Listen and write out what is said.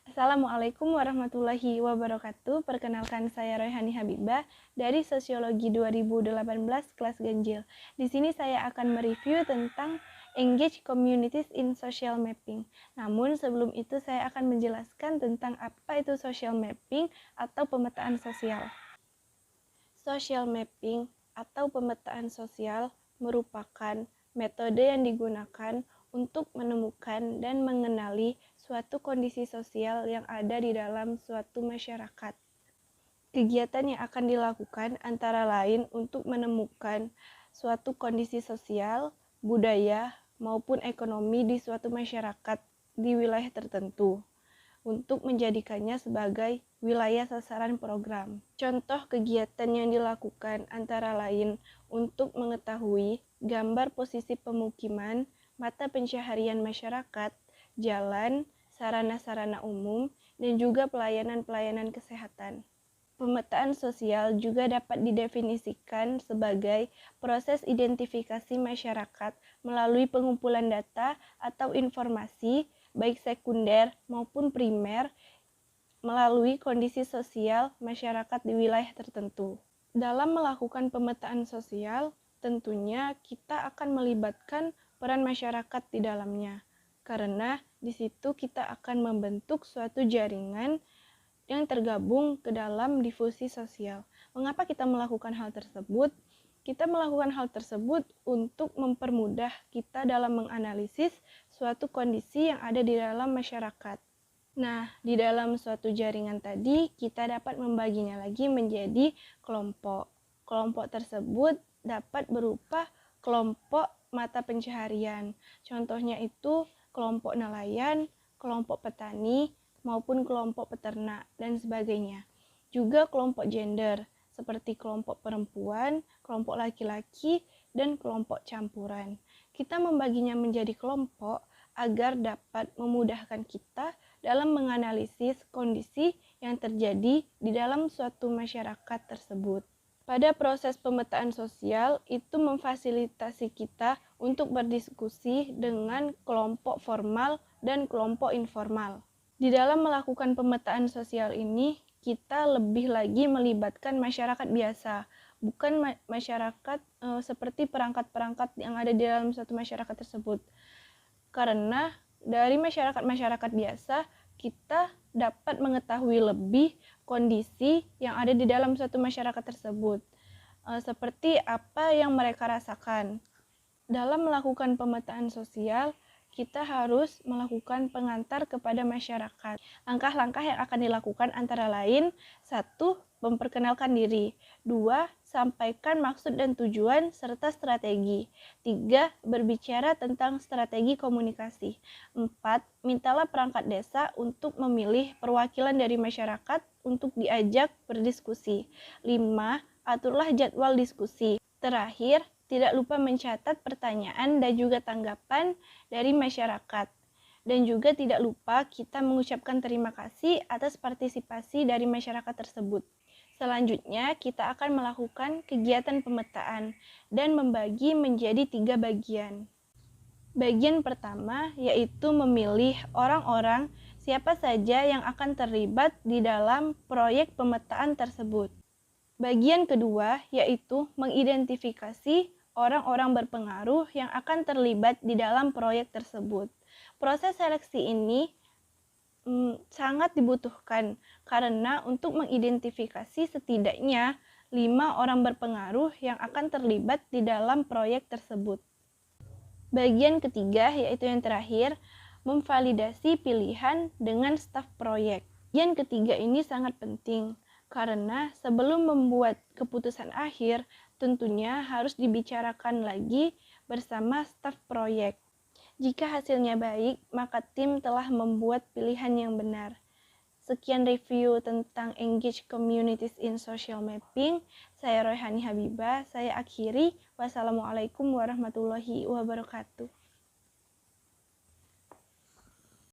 Assalamualaikum warahmatullahi wabarakatuh. Perkenalkan, saya Royhani Habibah dari Sosiologi 2018 kelas ganjil. Di sini saya akan mereview tentang Engage Communities in Social Mapping. Namun sebelum itu saya akan menjelaskan tentang apa itu social mapping atau pemetaan sosial. Social mapping atau pemetaan sosial merupakan metode yang digunakan untuk menemukan dan mengenali suatu kondisi sosial yang ada di dalam suatu masyarakat. Kegiatan yang akan dilakukan antara lain untuk menemukan suatu kondisi sosial, budaya, maupun ekonomi di suatu masyarakat di wilayah tertentu, untuk menjadikannya sebagai wilayah sasaran program. Contoh kegiatan yang dilakukan antara lain untuk mengetahui gambar posisi pemukiman, mata pencaharian masyarakat, jalan, sarana-sarana umum, dan juga pelayanan-pelayanan kesehatan. Pemetaan sosial juga dapat didefinisikan sebagai proses identifikasi masyarakat melalui pengumpulan data atau informasi, baik sekunder maupun primer, melalui kondisi sosial masyarakat di wilayah tertentu. Dalam melakukan pemetaan sosial, tentunya kita akan melibatkan peran masyarakat di dalamnya, karena di situ kita akan membentuk suatu jaringan yang tergabung ke dalam difusi sosial. Mengapa kita melakukan hal tersebut? Kita melakukan hal tersebut untuk mempermudah kita dalam menganalisis suatu kondisi yang ada di dalam masyarakat. Nah, di dalam suatu jaringan tadi, kita dapat membaginya lagi menjadi kelompok. Kelompok tersebut dapat berupa kelompok mata pencaharian. Contohnya itu kelompok nelayan, kelompok petani, maupun kelompok peternak, dan sebagainya. Juga kelompok gender, seperti kelompok perempuan, kelompok laki-laki, dan kelompok campuran. Kita membaginya menjadi kelompok agar dapat memudahkan kita dalam menganalisis kondisi yang terjadi di dalam suatu masyarakat tersebut. Pada proses pemetaan sosial, itu memfasilitasi kita untuk berdiskusi dengan kelompok formal dan kelompok informal. Di dalam melakukan pemetaan sosial ini, kita lebih lagi melibatkan masyarakat biasa, bukan masyarakat seperti perangkat-perangkat yang ada di dalam suatu masyarakat tersebut. Karena dari masyarakat-masyarakat biasa, kita dapat mengetahui lebih kondisi yang ada di dalam suatu masyarakat tersebut, seperti apa yang mereka rasakan. Dalam melakukan pemetaan sosial, kita harus melakukan pengantar kepada masyarakat. Langkah-langkah yang akan dilakukan antara lain, 1. Memperkenalkan diri. 2. Sampaikan maksud dan tujuan serta strategi. 3. Berbicara tentang strategi komunikasi. 4. Mintalah perangkat desa untuk memilih perwakilan dari masyarakat untuk diajak berdiskusi. 5. Aturlah jadwal diskusi. Terakhir, tidak lupa mencatat pertanyaan dan juga tanggapan dari masyarakat. Dan juga tidak lupa kita mengucapkan terima kasih atas partisipasi dari masyarakat tersebut. Selanjutnya, kita akan melakukan kegiatan pemetaan dan membagi menjadi 3 bagian. Bagian pertama yaitu memilih orang-orang siapa saja yang akan terlibat di dalam proyek pemetaan tersebut. Bagian kedua yaitu mengidentifikasi orang-orang berpengaruh yang akan terlibat di dalam proyek tersebut. Proses seleksi ini sangat dibutuhkan karena untuk mengidentifikasi setidaknya 5 orang berpengaruh yang akan terlibat di dalam proyek tersebut. Bagian ketiga yaitu yang terakhir, memvalidasi pilihan dengan staf proyek. Bagian ketiga ini sangat penting karena sebelum membuat keputusan akhir, tentunya harus dibicarakan lagi bersama staf proyek. Jika hasilnya baik, maka tim telah membuat pilihan yang benar. Sekian review tentang Engage Communities in Social Mapping. Saya Royhani Habibah, saya akhiri. Wassalamualaikum warahmatullahi wabarakatuh.